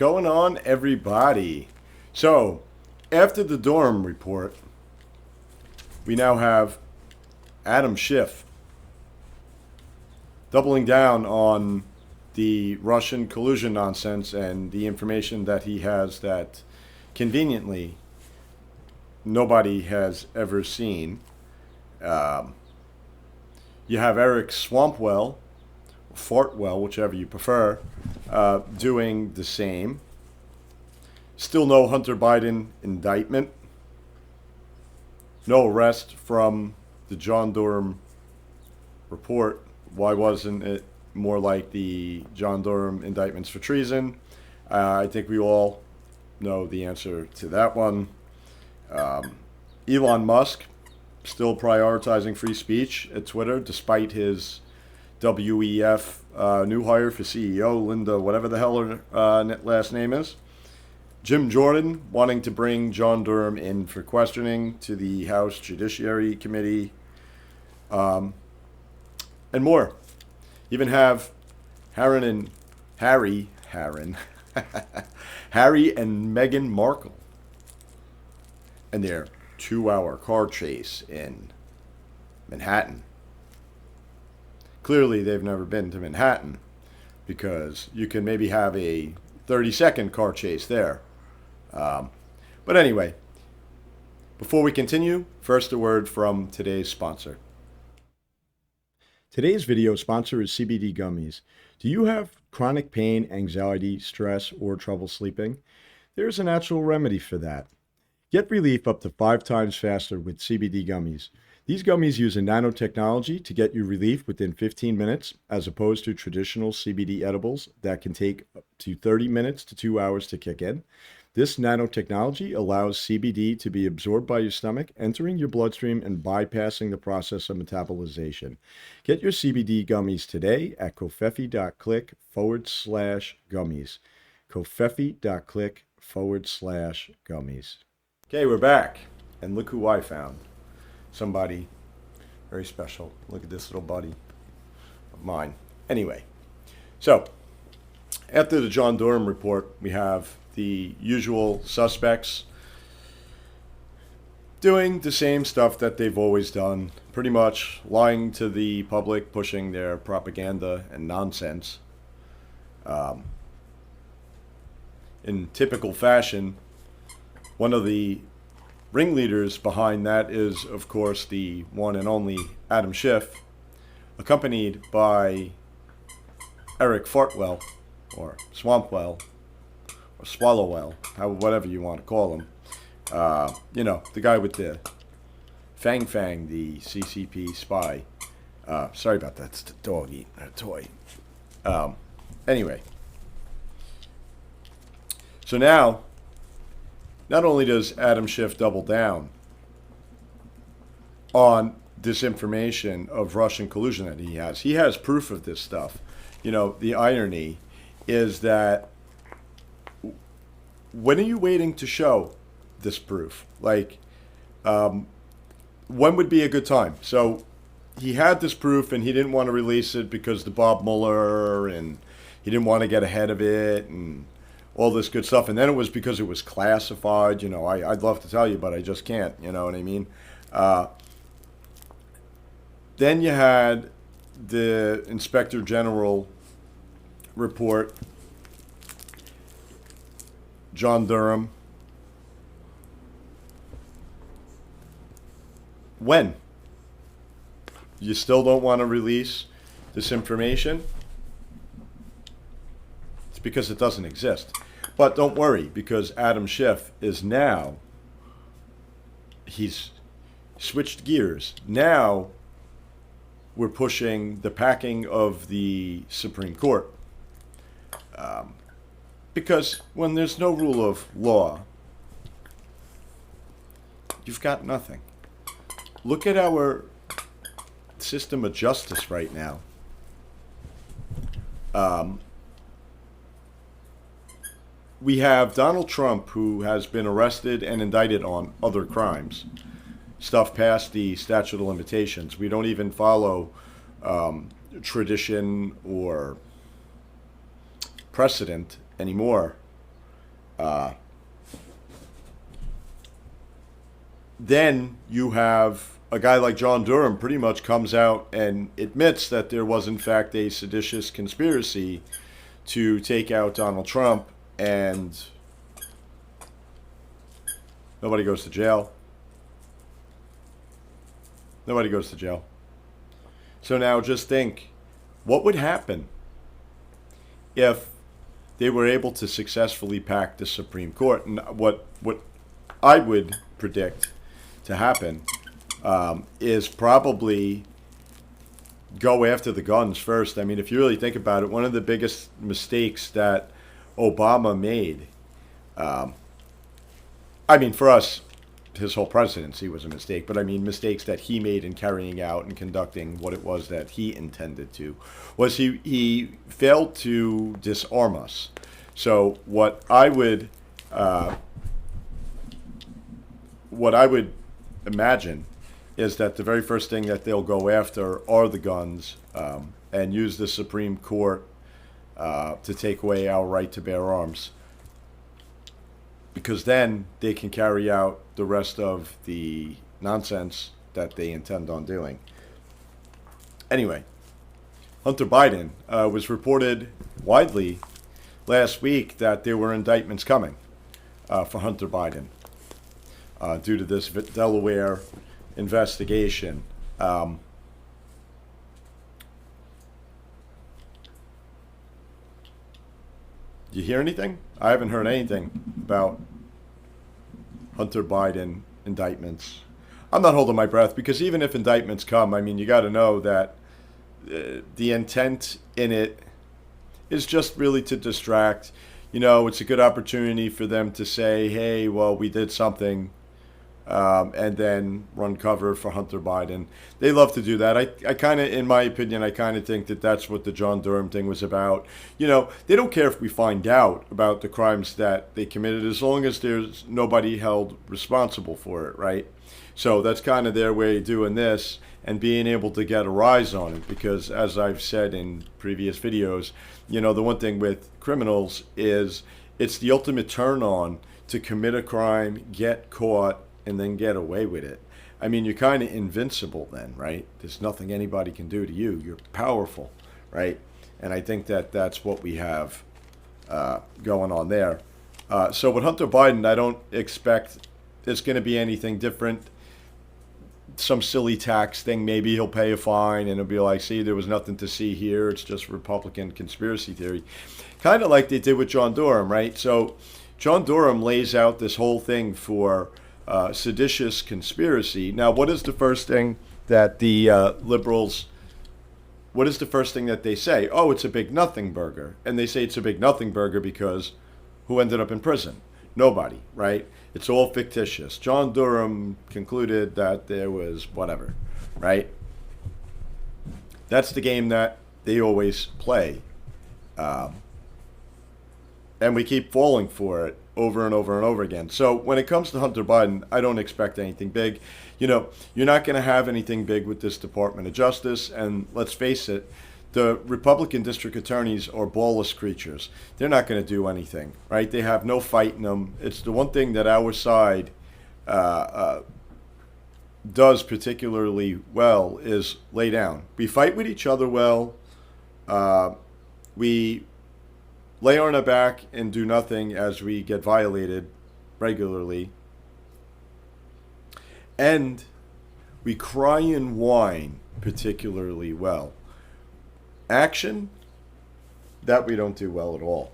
going on, everybody? So, after the Durham report, we now have Adam Schiff doubling down on the Russian collusion nonsense and the information that he has that conveniently nobody has ever seen. You have Eric Swampwell, Fartwell, whichever you prefer, doing the same. Still no Hunter Biden indictment. No arrest from the John Durham report. Why wasn't it more like the John Durham indictments for treason? I think we all know the answer to that one. Elon Musk still prioritizing free speech at Twitter despite his WEF new hire for CEO, Linda, whatever the hell her last name is. Jim Jordan wanting to bring John Durham in for questioning to the House Judiciary Committee, and more. Even have Harry and Meghan Markle and their 2-hour car chase in Manhattan. Clearly, they've never been to Manhattan because you can maybe have a 30-second car chase there. But anyway, before we continue, first a word from today's sponsor. Today's video sponsor is CBD Gummies. Do you have chronic pain, anxiety, stress, or trouble sleeping? There's a natural remedy for that. Get relief up to 5 times faster with CBD Gummies. These gummies use a nanotechnology to get you relief within 15 minutes, as opposed to traditional CBD edibles that can take up to 30 minutes to 2 hours to kick in. This nanotechnology allows CBD to be absorbed by your stomach, entering your bloodstream and bypassing the process of metabolization. Get your CBD gummies today at covfefe.click/gummies. covfefe.click/gummies. Okay, we're back. And look who I found. Somebody very special. Look at this little buddy of mine. Anyway, so after the John Durham report, we have the usual suspects doing the same stuff that they've always done, pretty much lying to the public, pushing their propaganda and nonsense. In typical fashion, one of the ringleaders behind that is, of course, the one and only Adam Schiff, accompanied by Eric Fartwell, or Swampwell, or Swallowwell, whatever you want to call him. The guy with the Fang, the CCP spy. Sorry about that. It's the dog eating a toy. Anyway. So now, not only does Adam Schiff double down on disinformation of Russian collusion that he has proof of this stuff. The irony is that when are you waiting to show this proof? When would be a good time? So he had this proof and he didn't want to release it because the Bob Mueller, and he didn't want to get ahead of it and all this good stuff. And then it was because it was classified. I'd love to tell you, but I just can't. You know what I mean? Then you had the Inspector General report, John Durham. When? You still don't want to release this information? It's because it doesn't exist. But don't worry, because Adam Schiff is now, he's switched gears. Now we're pushing the packing of the Supreme Court. Because when there's no rule of law, you've got nothing. Look at our system of justice right now. We have Donald Trump, who has been arrested and indicted on other crimes, stuff past the statute of limitations. We don't even follow tradition or precedent anymore Then you have a guy like John Durham pretty much comes out and admits that there was in fact a seditious conspiracy to take out Donald Trump, and nobody goes to jail. Nobody goes to jail. So now just think, what would happen if they were able to successfully pack the Supreme Court? And what I would predict to happen is probably go after the guns first. I mean, if you really think about it, one of the biggest mistakes that Obama made, I mean, for us, his whole presidency was a mistake, but I mean mistakes that he made in carrying out and conducting what it was that he intended to, was he failed to disarm us. So what I would imagine is that the very first thing that they'll go after are the guns, and use the Supreme Court to take away our right to bear arms, because then they can carry out the rest of the nonsense that they intend on doing. Anyway, Hunter Biden, was reported widely last week that there were indictments coming for Hunter Biden due to this Delaware investigation. You hear anything? I haven't heard anything about Hunter Biden indictments. I'm not holding my breath, because even if indictments come, I mean, you got to know that the intent in it is just really to distract. You know, it's a good opportunity for them to say, hey, well, we did something, and then run cover for Hunter Biden. They love to do that. I kind of, in my opinion, I kind of think that that's what the John Durham thing was about. You know, they don't care if we find out about the crimes that they committed, as long as there's nobody held responsible for it, right? So that's kind of their way of doing this and being able to get a rise on it, because as I've said in previous videos, you know, the one thing with criminals is it's the ultimate turn on to commit a crime, get caught, and then get away with it. I mean, you're kind of invincible then, right? There's nothing anybody can do to you. You're powerful, right? And I think that that's what we have going on there. So with Hunter Biden, I don't expect there's going to be anything different. Some silly tax thing, maybe he'll pay a fine and it'll be like, see, there was nothing to see here. It's just Republican conspiracy theory. Kind of like they did with John Durham, right? So John Durham lays out this whole thing for seditious conspiracy. Now, what is the first thing that the liberals, what is the first thing that they say? Oh, it's a big nothing burger. And they say it's a big nothing burger because who ended up in prison? Nobody, right? It's all fictitious. John Durham concluded that there was whatever, right? That's the game that they always play. And we keep falling for it over and over and over again. So when it comes to Hunter Biden, I don't expect anything big. You know, you're not going to have anything big with this Department of Justice. And let's face it, the Republican district attorneys are ballless creatures. They're not going to do anything, right? They have no fight in them. It's the one thing that our side does particularly well is lay down. We fight with each other well. We lay on our back and do nothing as we get violated regularly. And we cry and whine particularly well. Action, that we don't do well at all.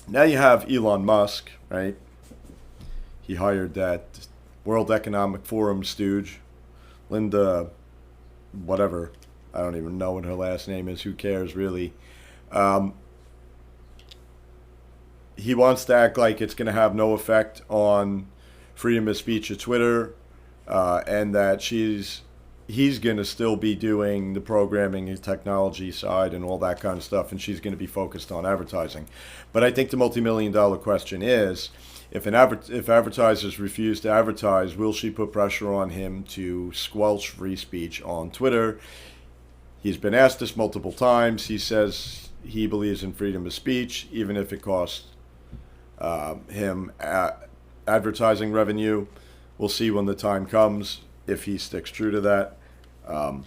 Now you have Elon Musk, right? He hired that World Economic Forum stooge, Linda, whatever. I don't even know what her last name is. Who cares, really? He wants to act like it's going to have no effect on freedom of speech at Twitter, and that he's going to still be doing the programming and technology side and all that kind of stuff, and she's going to be focused on advertising. But I think the multi-million-dollar question is, if advertisers refuse to advertise, will she put pressure on him to squelch free speech on Twitter? He's been asked this multiple times. He says he believes in freedom of speech, even if it costs him advertising revenue. We'll see when the time comes if he sticks true to that. I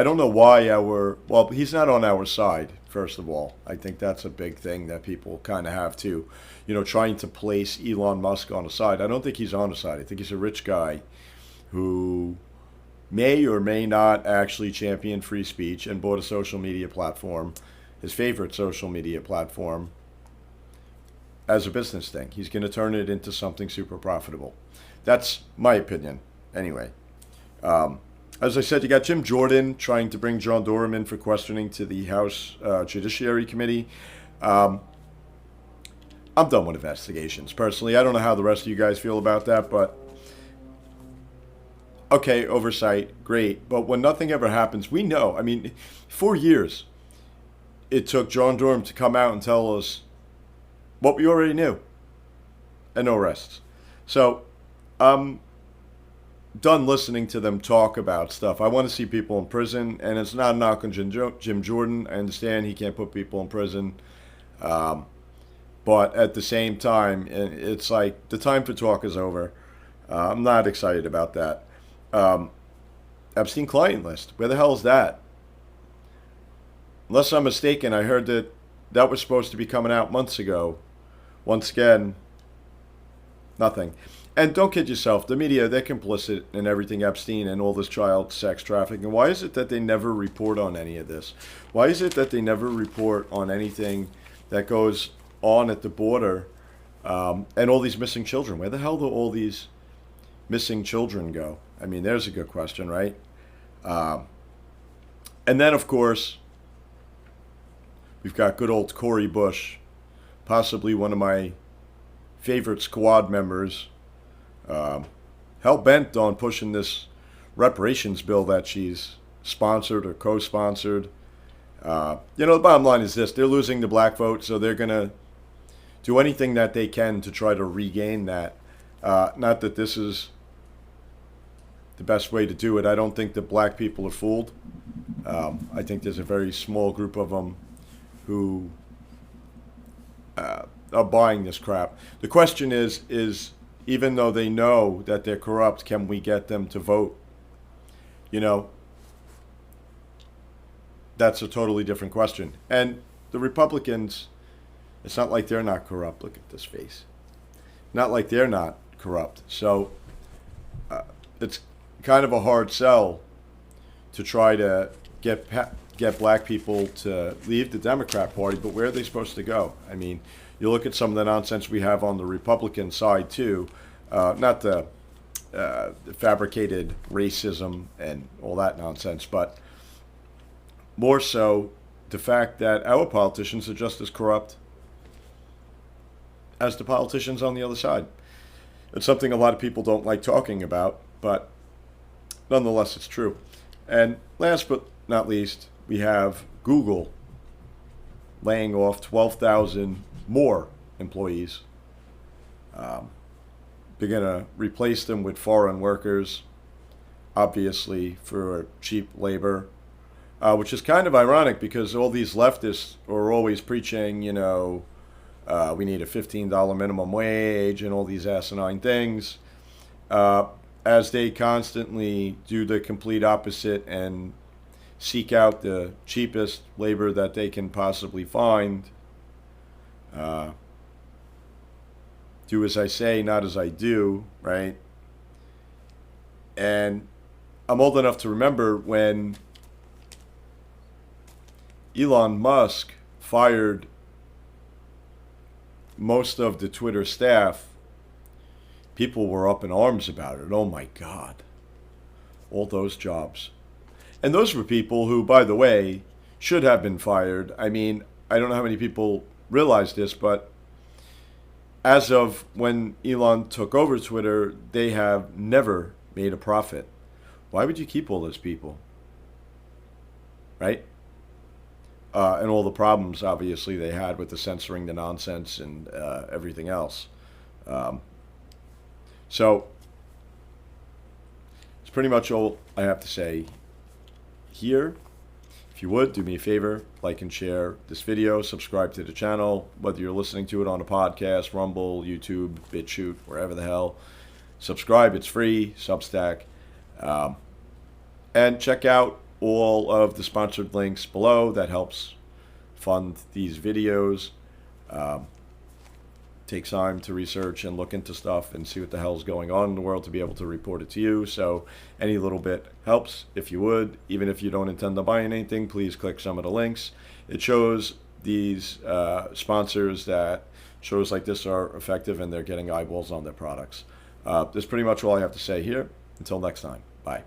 don't know why well, he's not on our side, first of all. I think that's a big thing that people kind of have to, trying to place Elon Musk on a side. I don't think he's on a side. I think he's a rich guy who may or may not actually champion free speech and bought a social media platform, his favorite social media platform, as a business thing. He's going to turn it into something super profitable. That's my opinion, anyway. As I said, you got Jim Jordan trying to bring John Durham in for questioning to the House Judiciary Committee. I'm done with investigations, personally. I don't know how the rest of you guys feel about that, but okay, oversight, great. But when nothing ever happens, we know. I mean, 4 years it took John Durham to come out and tell us what we already knew, and no arrests. So I'm done listening to them talk about stuff. I want to see people in prison, and it's not a knock on Jim Jordan. I understand he can't put people in prison. But at the same time, it's like the time for talk is over. I'm not excited about that. Epstein client list. Where the hell is that? Unless I'm mistaken, I heard that was supposed to be coming out months ago. Once again, nothing. And don't kid yourself, the media, they're complicit in everything Epstein and all this child sex trafficking. Why is it that they never report on any of this? Why is it that they never report on anything that goes on at the border and all these missing children? Where the hell do all these missing children go? I mean, there's a good question, right? And then, of course, we've got good old Cori Bush, possibly one of my favorite squad members, hell-bent on pushing this reparations bill that she's sponsored or co-sponsored. The bottom line is this. They're losing the black vote, so they're going to do anything that they can to try to regain that. Not that this is the best way to do it. I don't think that black people are fooled. I think there's a very small group of them who are buying this crap. The question is even though they know that they're corrupt, can we get them to vote? That's a totally different question. And the Republicans, it's not like they're not corrupt. Look at this face. Not like they're not corrupt. So it's kind of a hard sell to try to get black people to leave the Democrat Party, but where are they supposed to go? I mean, you look at some of the nonsense we have on the Republican side too, not the fabricated racism and all that nonsense, but more so the fact that our politicians are just as corrupt as the politicians on the other side. It's something a lot of people don't like talking about, but nonetheless it's true. And last but not least, we have Google laying off 12,000 more employees. They're going to replace them with foreign workers, obviously for cheap labor, which is kind of ironic because all these leftists are always preaching, we need a $15 minimum wage and all these asinine things, as they constantly do the complete opposite and seek out the cheapest labor that they can possibly find. Do as I say, not as I do, right? And I'm old enough to remember when Elon Musk fired most of the Twitter staff. People were up in arms about it. Oh my God. All those jobs. And those were people who, by the way, should have been fired. I mean, I don't know how many people realize this, but as of when Elon took over Twitter, they have never made a profit. Why would you keep all those people? Right? And all the problems, obviously, they had with the censoring, the nonsense, and everything else. So, it's pretty much all I have to say here. If you would, do me a favor, like and share this video, subscribe to the channel, whether you're listening to it on a podcast, Rumble, YouTube, BitChute, wherever the hell. Subscribe, it's free, Substack. And check out all of the sponsored links below. That helps fund these videos. Take time to research and look into stuff and see what the hell's going on in the world to be able to report it to you. So any little bit helps. If you would, even if you don't intend on buying anything, please click some of the links. It shows these sponsors that shows like this are effective and they're getting eyeballs on their products. That's pretty much all I have to say here. Until next time, bye.